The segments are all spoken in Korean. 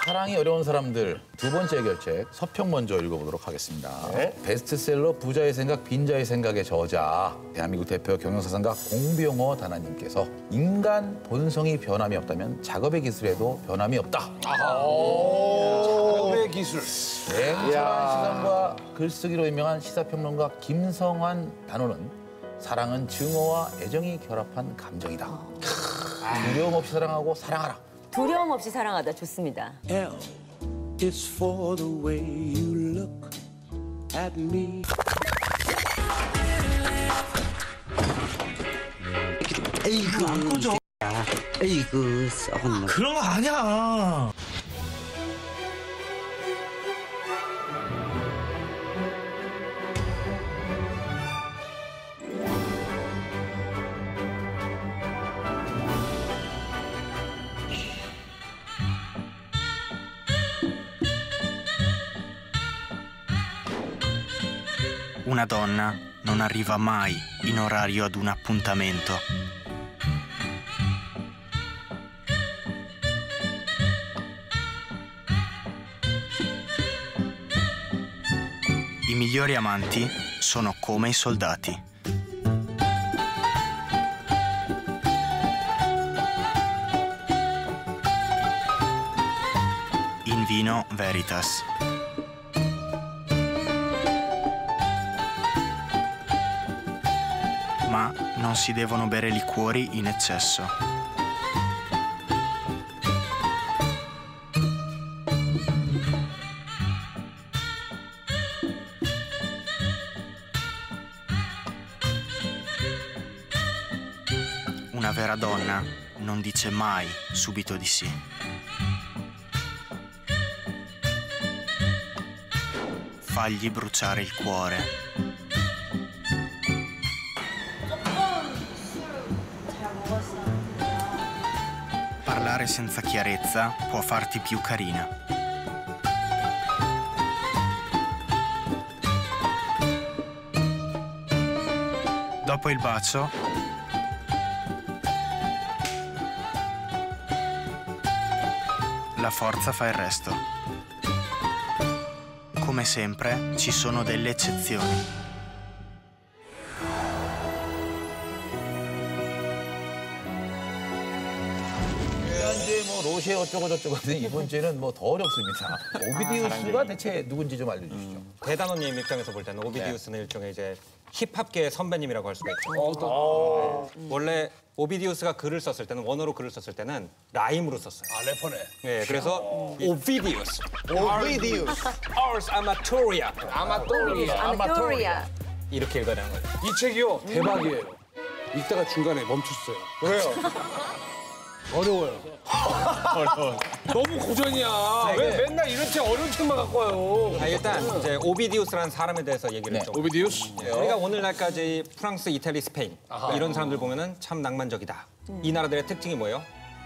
사랑이 어려운 사람들 두 번째 해결책 서평 먼저 읽어보도록 하겠습니다. 네. 베스트셀러 부자의 생각 빈자의 생각의 저자 대한민국 대표 경영사상가 공병호 다나님께서 인간 본성이 변함이 없다면 작업의 기술에도 변함이 없다. 작업의 기술. 냉철한 시선과 글쓰기로 유명한 시사평론가 김성환 단원은 사랑은 증오와 애정이 결합한 감정이다. 두려움 없이 사랑하고 사랑하라. 두려움 없이 사랑하다 좋습니다. L is for the way you look at me. 에이구 안 꺼져. 에이구 썩은 놈. 그런 거 아니야. Una donna non arriva mai in orario ad un appuntamento. I migliori amanti sono come i soldati. In vino veritas. Ma non si devono bere liquori in eccesso. Una vera donna non dice mai subito di sì. Fagli bruciare il cuore. Parlare senza chiarezza può farti più carina. Dopo il bacio, la forza fa il resto. Come sempre, ci sono delle eccezioni. 현재 뭐 로시에 어쩌고 저쩌고 하는데 이번 주에는 뭐 더 어렵습니다. 오비디우스가 대체 누군지 좀 알려주시죠. 대단원님 입장에서 볼 때는 오비디우스는 일종의 이제 힙합계의 선배님이라고 할 수가 있죠. 원래 오비디우스가 글을 썼을 때는 원어로 글을 썼을 때는 라임으로 썼어요. 아, 래퍼네. 네, 그래서 오비디우스, 오비디우스. Ars Amatoria 아마토리아. 이렇게 읽어야 되는 거죠. 이 책이요, 대박이에요. 읽다가 중간에 멈췄어요. 왜요? 어려워요. 너무 고전이야. 왜 맨날 이런 책 어려운 책만 갖고 와요? 일단 이제 오비디우스라는 사람에 대해서 얘기를 했죠. 오비디우스? 우리가 오늘날까지 프랑스, 이탈리, 스페인 이런 사람들 보면은 참 낭만적이다. 이 나라들의 특징이 뭐예요?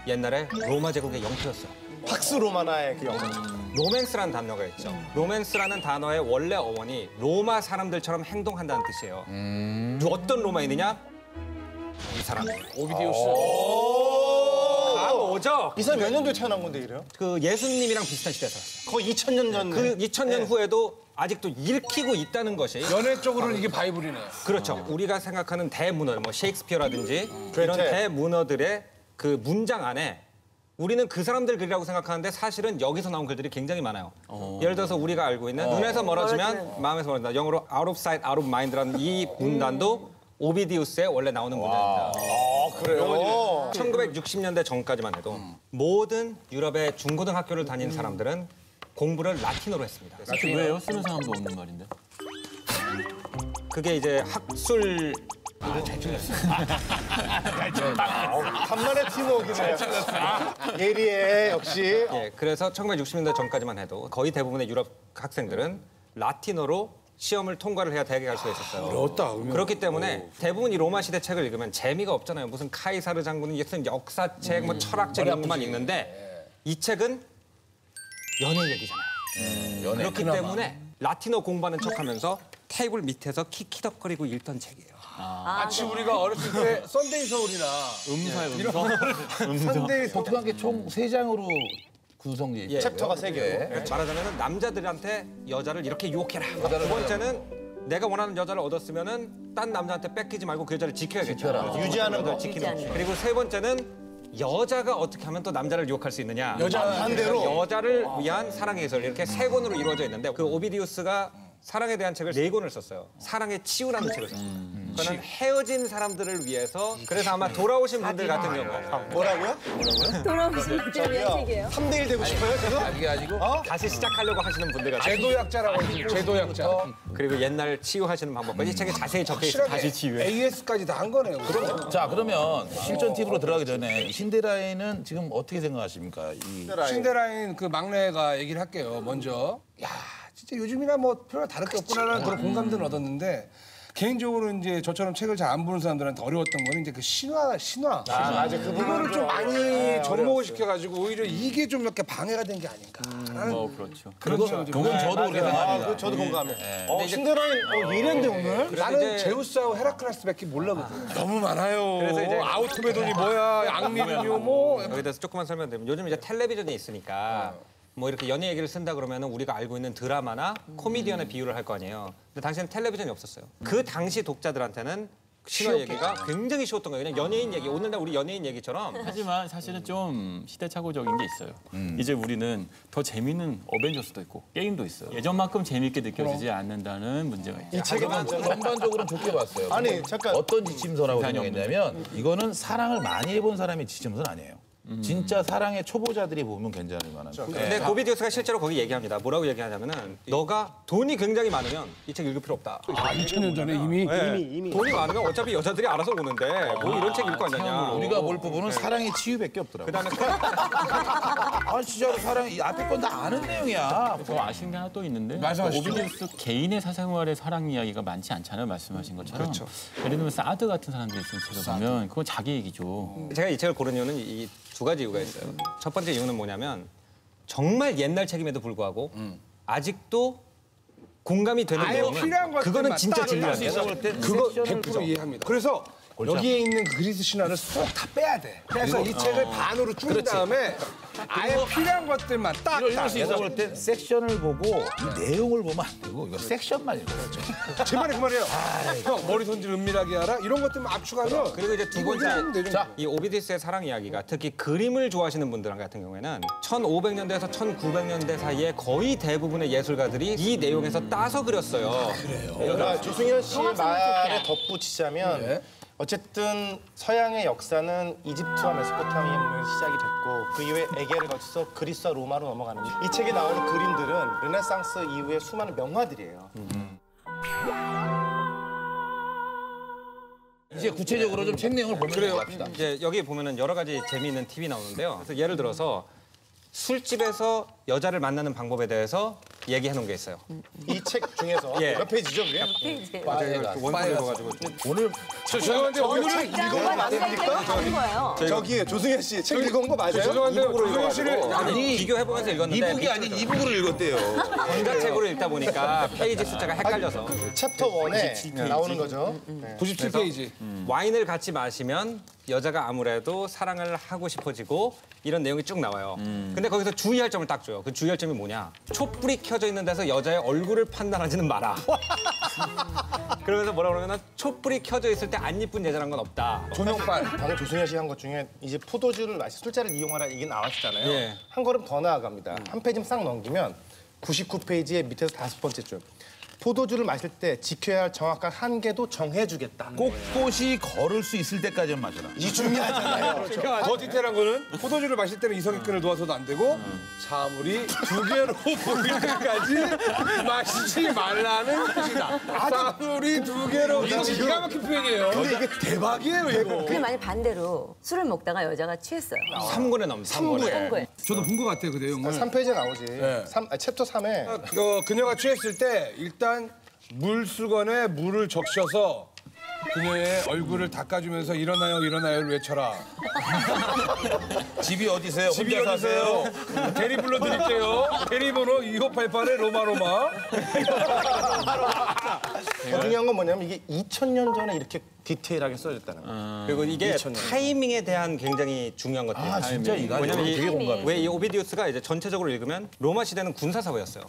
옛날에 로마 제국의 영토였어요. 팍스 로마나의 그 영상. 로맨스라는 단어가 있죠. 로맨스라는 단어의 원래 어원이 로마 사람들처럼 행동한다는 뜻이에요. 어떤 로마인이냐? 이 사람. 오비디우스. 오죠. 이 사람 몇 년도에 태어난 건데 이래요? 그 예수님이랑 비슷한 시대에 살았어요. 거의 2000년 전. 그 2000년 후에도 아직도 읽히고 있다는 것이 연애 쪽으로는 이게 바이블이네. 그렇죠. 우리가 생각하는 대문어, 뭐 셰익스피어라든지 이런 괴테. 대문어들의 그 문장 안에 우리는 그 사람들 글이라고 생각하는데 사실은 여기서 나온 글들이 굉장히 많아요. 예를 들어서 우리가 알고 있는 눈에서 멀어지면 마음에서 멀어진다. 영어로 out of sight, out of mind라는 이 문단도 오비디우스에 원래 나오는 문단입니다. 그래요? 1960년대 전까지만 해도 모든 유럽의 중고등학교를 다닌 사람들은 공부를 라틴어로 했습니다. 왜요? 쓰는 사람도 없는 말인데. 그게 이제 학술 간만에 팀워크네. 예리해, 역시. 예, 그래서 1960년대 전까지만 해도 거의 대부분의 유럽 학생들은 라틴어로 시험을 통과를 해야 대학에 갈 수가 있었어요. 어렵다. 그렇기 때문에 대부분 이 로마 시대 책을 읽으면 재미가 없잖아요. 무슨 카이사르 장군은 무슨 역사책, 뭐 철학책 이런 것만 읽는데 이 책은 연애 얘기잖아요. 그렇기 때문에 라틴어 공부하는 척하면서 테이블 밑에서 킥킥덕거리고 읽던 책이에요. 마치 우리가 어렸을 때 썬데이 서울이나 음사의 음서. 선대위 독특한 게 총 3장으로 구성이 예. 챕터가 3개. 말하자면 남자들한테 여자를 이렇게 유혹해라. 두 번째는 내가 원하는 여자를 얻었으면은 딴 남자한테 뺏기지 말고 그 여자를 지켜야겠죠. 유지하는 거. 지키는 거. 그리고 세 번째는 여자가 어떻게 하면 또 남자를 유혹할 수 있느냐. 반대로. 여자를 위한 사랑의 예술 이렇게 3권으로 이루어져 있는데 그 오비디우스가 사랑에 대한 책을 4권을 썼어요. 사랑의 치유라는 책을 썼어요. 그거는 헤어진 사람들을 위해서 그래서 아마 돌아오신 분들 같은 경우 뭐라고요? 돌아오신 분들 위한 책이에요. 3대1 되고 싶어요, 지금? 이게 아니고 다시 시작하려고 하시는 분들 같은 경우 제도약자라고 하죠. 제도약자. 그리고 옛날 치유하시는 방법까지 이 책에 자세히 적혀 있어요. 다시 치유해. AS까지 다 한 거네요. 자 그러면 실전 팁으로 들어가기 전에 신데라인은 지금 어떻게 생각하십니까? 신데라인 그 막내가 얘기를 할게요. 먼저. 야, 진짜 요즘이나 뭐 별로 다를 게 없구나라는 그런 공감들을 얻었는데 개인적으로 이제 저처럼 책을 잘 안 보는 사람들한테 어려웠던 거는 이제 그 신화. 맞아, 그 그거를 좀 많이 접목을 시켜가지고 오히려 이게 좀 이렇게 방해가 된 게 아닌가. 그렇죠. 그건 저도 그렇게 생각합니다. 저도 공감해. 신데라인 예리한데 오늘? 나는 이제- 제우스하고 헤라클레스밖에 몰라거든. 너무 많아요. 그래서 이제- 아우토메돈이 뭐야, 양미는요 뭐. 여기 대해서 조금만 설명드리면 요즘 이제 텔레비전이 있으니까 뭐 이렇게 연애 얘기를 쓴다 그러면 우리가 알고 있는 드라마나 코미디언의 비유를 할 거 아니에요. 근데 당시에는 텔레비전이 없었어요. 그 당시 독자들한테는 신화 얘기가 굉장히 쉬웠던 거예요. 그냥 연예인 얘기, 오늘날 우리 연예인 얘기처럼. 하지만 사실은 좀 시대착오적인 게 있어요. 이제 우리는 더 재밌는 어벤져스도 있고 게임도 있어요. 예전만큼 재밌게 느껴지지 않는다는 문제가 있죠. 이 책에는 전반적으로는 좋게 봤어요. 아니, 잠깐. 어떤 지침서라고 생각했냐면 이거는 사랑을 많이 해본 사람의 지침서는 아니에요. 진짜 사랑의 초보자들이 보면 괜찮을 만한. 근데 고비디우스가 실제로 거기 얘기합니다. 뭐라고 얘기하냐면은 너가 돈이 굉장히 많으면 이 책 읽을 필요 없다. 2000년 전에 이미. 네. 돈이 많으면 어차피 여자들이 알아서 오는데 뭐 이런 책 읽고 왔냐냐. 우리가 볼 부분은 사랑의 치유밖에 없더라고. 그다음에 아 진짜로 사랑 이 앞에 건 다 아는 내용이야. 더 아쉬운 게 하나 또 있는데 말씀하시죠. 오비디우스 개인의 사생활의 사랑 이야기가 많지 않잖아요. 말씀하신 것처럼. 그렇죠. 예를 들면 사드 같은 사람들이 쓴 책을 보면 그건 자기 얘기죠. 제가 이 책을 고른 이유는 이 두 가지 이유가 있어요. 첫 번째 이유는 뭐냐면 정말 옛날 책임에도 불구하고 아직도 공감이 되는 아예 내용은 필요한 것들만 그거는 진짜 딱 진리라는 있을 거예요. 때 그거 100% 이해합니다. 그래서 여기에 있는 그 그리스 신화를 쏙 다 빼야 돼. 그래서 이 책을 반으로 줄인 다음에 아예 필요한 것들만 딱. 이럴 수 있어 볼 때 섹션을 보고 이 내용을 보면 안 되고 이거 섹션만 읽어야죠. 제 말이 그 말이에요. 형 머리 손질 은밀하게 하라. 이런 것들만 압축하면. 그리고 이제 두 이거 번째, 되죠. 자, 이 오비디스의 사랑 이야기가 특히 그림을 좋아하시는 분들 같은 경우에는 1500년대에서 1900년대 사이에 거의 대부분의 예술가들이 이 내용에서 따서 그렸어요. 그러니까 조승현 씨의 말에 덧붙이자면 어쨌든 서양의 역사는 이집트와 메소포타미아에서 시작이 됐고 그 이후에 에게를 거쳐서 그리스와 로마로 넘어가는데 이 책에 나오는 그림들은 르네상스 이후의 수많은 명화들이에요. 이제 구체적으로 좀 책 내용을 보면 들어갑시다. 이제 여기 보면은 여러 가지 재미있는 팁이 나오는데요. 그래서 예를 들어서 술집에서 여자를 만나는 방법에 대해서 얘기해 놓은 게 있어요. 이 책 중에서 예. 몇 페이지죠, 그게? 페이지. 원서 읽어가지고 오늘 죄송한데 오늘은 장관 남자니까 하는 거예요. 저기 조승현 씨 책 읽은 거 맞아요? 죄송한데 이북으로 조승현 씨를 읽어가지고. 아니 비교해보면서 읽었는데 이북이 아닌 이북으를 읽었대요. 전자책으로 읽다 보니까 페이지 숫자가 헷갈려서 챕터 1에 나오는 거죠. 97페이지. 와인을 같이 마시면 여자가 아무래도 사랑을 하고 싶어지고 이런 내용이 쭉 나와요. 근데 거기서 주의할 점을 딱 줘요. 그 주의할 점이 뭐냐? 촛불이 켜져 있는 데서 여자의 얼굴을 판단하지는 마라. 그러면서 뭐라 그러면 촛불이 켜져 있을 때 안 이쁜 여자란 건 없다. 조명빨. 방금 조승현 씨 한 것 중에 이제 포도주를 마시 술자를 이용하라 이게 나왔잖아요. 예. 한 걸음 더 나아갑니다. 한 페이지 싹 넘기면 99페이지의 밑에서 5번째 줄. 포도주를 마실 때 지켜야 할 정확한 한계도 정해주겠다. 꼿꼿이 걸을 수 있을 때까지는 마셔라. 이 중요하잖아요. 더 디테일한 거는 포도주를 마실 때는 이성의 끈을 놓아서도 안 되고 사물이 두 개로 보일 때까지 마시지 말라는 뜻이다. 사물이 두 개로. 이거 기가 막힌 표현이에요. 근데 이게 대박이에요, 이거. 근데 만약 반대로 술을 먹다가 여자가 취했어요. 3권에 넘습니다. 3권에. 한거에 저도 본 것 같아요, 그 내용을. 3페이지에 나오지. 챕터 3에 그녀가 취했을 때 일단 물수건에 물을 적셔서 그녀의 얼굴을 닦아주면서 일어나요, 일어나요를 외쳐라. 집이 어디세요? 집이 혼자 사세요? 어디세요? 대리 불러드릴게요. 대리 번호 2588의 로마로마. 더 중요한 건 뭐냐면 이게 2000년 전에 이렇게 디테일하게 써졌다는 거예요. 그리고 이게 2000년. 타이밍에 대한 굉장히 중요한 것들이에요. 아, 진짜 이거 왜냐면 되게 공감해. 왜 이 오비디우스가 이제 전체적으로 읽으면 로마 시대는 군사 사회였어요.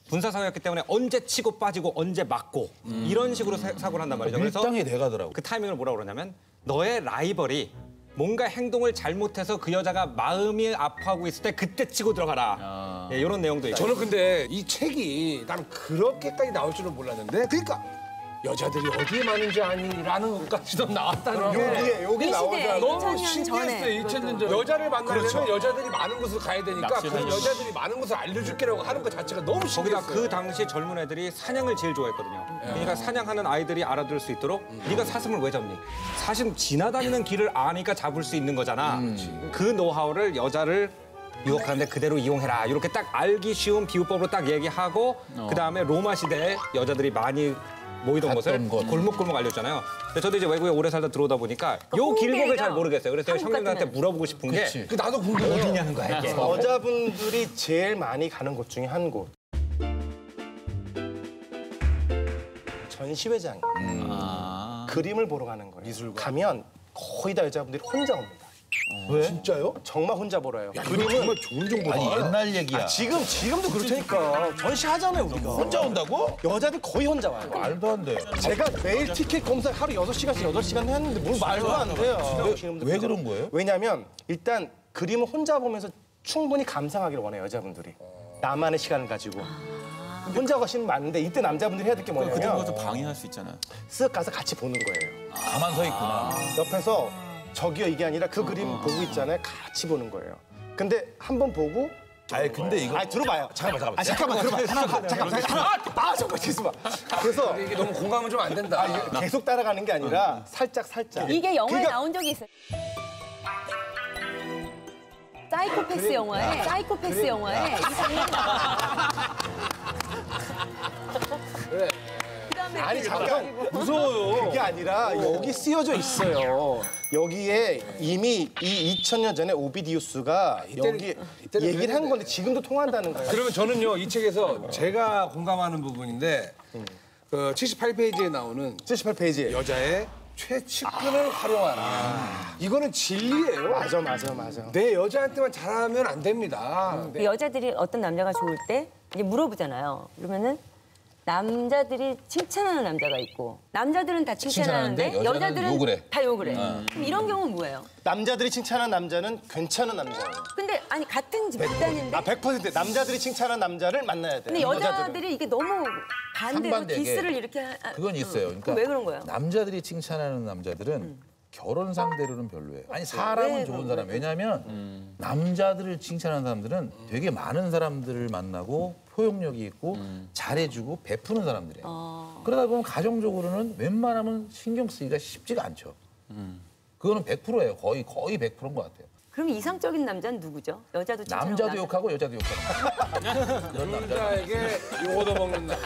군사 사회였기 때문에 언제 치고 빠지고 언제 맞고 이런 식으로 사고를 한단 말이죠. 그래서 밀당이 돼가더라고. 그 타이밍을 뭐라고 그러냐면 너의 라이벌이 뭔가 행동을 잘못해서 그 여자가 마음이 아파하고 있을 때 그때 치고 들어가라. 예, 이런 내용도 있고. 저는 근데 이 책이 나는 그렇게까지 나올 줄은 몰랐는데 그러니까 여자들이 어디에 많은지 아니라는 것까지도 나왔다는 게 여기 이 시대에 너무 2000년 신기했어요. 전에 2000년 전 여자를 만나려면 여자들이 많은 곳을 가야 되니까 그 낚시는 여자들이 많은 곳을 알려줄게라고 하는 것 자체가 너무 거기다 신기했어요. 그 당시 젊은 애들이 사냥을 제일 좋아했거든요. 그러니까 사냥하는 아이들이 알아들을 수 있도록 네가 사슴을 왜 잡니? 사슴 지나다니는 길을 아니까 잡을 수 있는 거잖아. 그 노하우를 여자를 유혹하는데 그대로 이용해라. 이렇게 딱 알기 쉬운 비유법으로 딱 얘기하고 그다음에 로마 시대에 여자들이 많이 모이던 곳을 곳. 골목골목 알려줬잖아요. 근데 저도 이제 외국에 오래 살다 들어오다 보니까 요 길목을 잘 모르겠어요. 그래서 제가 한국 형님들한테 같은 물어보고 싶은 게 그 나도 궁금해요. 어디냐는 거야 이게. 여자분들이 제일 많이 가는 곳 중에 한 곳. 전시회장. 그림을 보러 가는 거예요. 미술관. 가면 거의 다 여자분들이 혼자 옵니다. 왜? 진짜요? 정말 혼자 보러요. 그림은 정말 좋은 정보다. 아니 옛날 얘기야. 지금도 그렇다니까. 전시하잖아요, 우리가. 혼자 온다고? 여자들 거의 혼자 와요. 말도 안 돼. 제가 매일 티켓 검사 하루 6시간씩 8시간 했는데 뭘 말도 안 돼요. 왜 그런 거예요? 왜냐면 일단 그림을 혼자 보면서 충분히 감상하기를 원해요, 여자분들이. 나만의 시간을 가지고. 혼자 가시는 분 많은데 이때 남자분들이 해야 될 게 그 뭐냐면 정도에서 방해할 수 있잖아요. 쓱 가서 같이 보는 거예요. 가만 서 있구나. 옆에서 저기요 이게 아니라 그 그림 보고 있잖아요. 같이 보는 거예요. 근데 한 번 보고 아니 근데 이거 아니 들어봐요. 잠깐만. 잠깐만 들어봐. 잠깐만. 잠깐만. 잠깐만. 그래서 이게 너무 공감은 좀 안 된다. 계속 따라가는 게 아니라 살짝. 이게 영화에 그러니까 나온 적이 있어요. 사이코패스 영화에 사이코패스 영화에 이 장면이 나와요. 그다음에 아니 이렇게 잠깐 무서워요. 그게 아니라 여기 쓰여져 있어요. 여기에 이미 이 2000년 전에 오비디우스가 여기 얘기를 한 건데 지금도 통한다는 거예요. 그러면 저는요 이 책에서 제가 공감하는 부분인데 그 78페이지에 나오는 78페이지에 여자의 최측근을 활용하라. 이거는 진리예요. 맞아. 내 여자한테만 잘하면 안 됩니다. 그 여자들이 어떤 남자가 좋을 때 이제 물어보잖아요. 그러면은 남자들이 칭찬하는 남자가 있고 남자들은 다 칭찬하는데 칭찬하는데 여자는 여자들은 욕을 해. 다 욕을 해. 그럼 이런 경우는 뭐예요? 남자들이 칭찬한 남자는 괜찮은 남자예요. 근데 아니 같은 집단인데 100% 남자들이 칭찬한 남자를 만나야 돼요. 근데 여자들이 이게 너무 반대로 상반되게. 디스를 이렇게 그건 있어요. 그러니까 그럼 왜 그런 거예요? 남자들이 칭찬하는 남자들은 결혼 상대로는 별로예요. 아니 사람은 왜 좋은 그런 사람. 왜냐하면 남자들을 칭찬하는 사람들은 되게 많은 사람들을 만나고 포용력이 있고 잘해주고 베푸는 사람들이에요. 그러다 보면 가정적으로는 웬만하면 신경 쓰기가 쉽지가 않죠. 그거는 100%예요. 거의 100%인 것 같아요. 그럼 이상적인 남자는 누구죠? 여자도 칭찬하고 남자도 남자- 욕하고 여자도 욕하는 그런 남자. 남자에게 요거도 먹는다.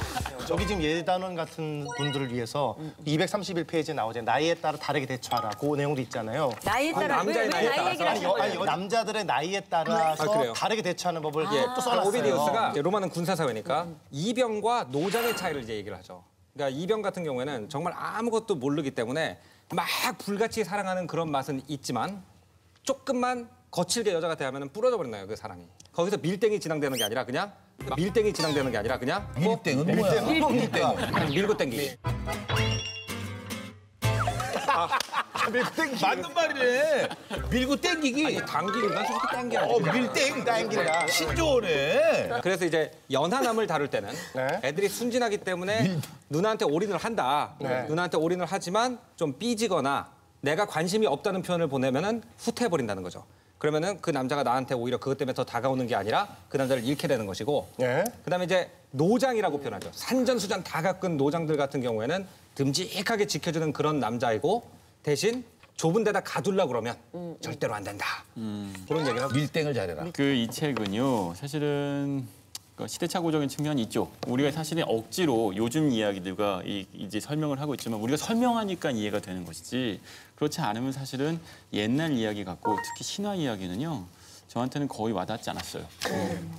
저기 지금 예단원 같은 분들을 위해서 231페이지에 나오잖아요. 나이에 따라 다르게 대처하라. 그 내용도 있잖아요. 나이에 따라 남자의 왜 나이에 나이 얘기를 따라서? 하시는 거예요? 남자들의 나이에 따라서 아, 그래요? 다르게 대처하는 법을 또 그러니까 써놨어요. 오비디우스가 이제 로마는 군사 사회니까 이병과 노장의 차이를 이제 얘기를 하죠. 그러니까 이병 같은 경우에는 정말 아무것도 모르기 때문에 막 불같이 사랑하는 그런 맛은 있지만 조금만 거칠게 여자가 대하면 부러져 버린다요 그 사랑이. 거기서 밀땡이 진앙되는 게 아니라 그냥 밀땡이 진앙되는 게 아니라 그냥 밀땡은 뭐야? 그냥 밀고 땡기기. 맞는 말이네. 밀고 땡기기. 당기기가 솔직히 땡겨. 밀땡. 땡긴다. 신조어네. 그래서 이제 연하남을 다룰 때는 네. 애들이 순진하기 때문에 누나한테 올인을 한다. 네. 누나한테 올인을 하지만 좀 삐지거나 내가 관심이 없다는 표현을 보내면은 후퇴해버린다는 거죠. 그러면은 그 남자가 나한테 오히려 그것 때문에 더 다가오는 게 아니라 그 남자를 잃게 되는 것이고 네. 그다음에 이제 노장이라고 표현하죠. 산전수전 다 겪은 노장들 같은 경우에는 듬직하게 지켜주는 그런 남자이고 대신 좁은 데다 가두려고 그러면 절대로 안 된다. 그런 얘기를 하고 밀땡을 잘해라. 그 이 책은요 사실은 그러니까 시대착오적인 측면이 있죠. 우리가 사실은 억지로 요즘 이야기들과 이제 설명을 하고 있지만 우리가 설명하니까 이해가 되는 것이지 그렇지 않으면 사실은 옛날 이야기 같고 특히 신화 이야기는요. 저한테는 거의 와닿지 않았어요.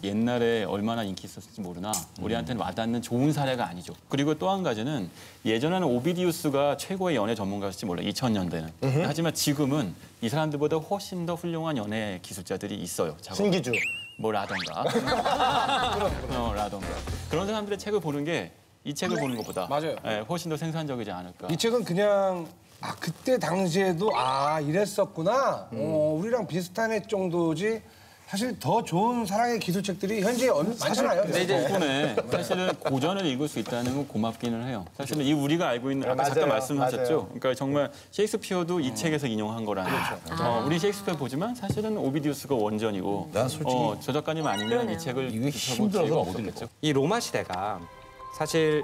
옛날에 얼마나 인기 있었을지 모르나 우리한테는 와닿는 좋은 사례가 아니죠. 그리고 또 한 가지는 예전에는 오비디우스가 최고의 연애 전문가였을지 몰라요. 2000년대는. 하지만 지금은 이 사람들보다 훨씬 더 훌륭한 연애 기술자들이 있어요. 신기주. 라던가. 라던가. 그런 사람들의 책을 보는 게 이 책을 보는 것보다 맞아요. 훨씬 더 생산적이지 않을까. 이 책은 그냥 그때 당시에도 이랬었구나. 우리랑 비슷한 애 정도지. 사실 더 좋은 사랑의 기술책들이 현재 많잖아요. 근데 이제 덕분에 사실은 고전을 읽을 수 있다는 건 고맙기는 해요. 사실은 이 우리가 알고 있는 아까 잠깐 말씀하셨죠. 맞아요. 그러니까 정말 셰익스피어도 이 책에서 인용한 거라는 거죠. 우리 셰익스피어 보지만 사실은 오비디우스가 원전이고 난 솔직히 저 작가님 아니면 이 책을 이게 힘들어서 못 없었겠죠. 이 로마 시대가 사실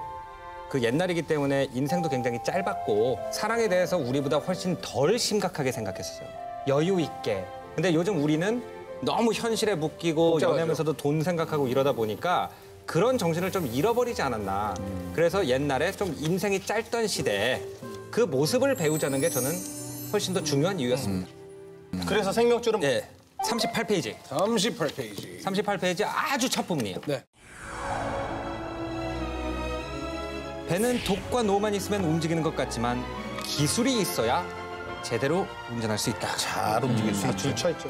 그 옛날이기 때문에 인생도 굉장히 짧았고 사랑에 대해서 우리보다 훨씬 덜 심각하게 생각했어요. 여유 있게. 근데 요즘 우리는 너무 현실에 묶이고 연애하면서도 돈 생각하고 이러다 보니까 그런 정신을 좀 잃어버리지 않았나. 그래서 옛날에 좀 인생이 짧던 시대에 그 모습을 배우자는 게 저는 훨씬 더 중요한 이유였습니다. 그래서 생명줄은 38페이지. 38페이지. 38페이지 아주 첫 부분이에요. 네. 배는 독과 노만 있으면 움직이는 것 같지만 기술이 있어야 제대로 운전할 수 있다. 잘 움직일 수 있죠. 줄쳐 있죠.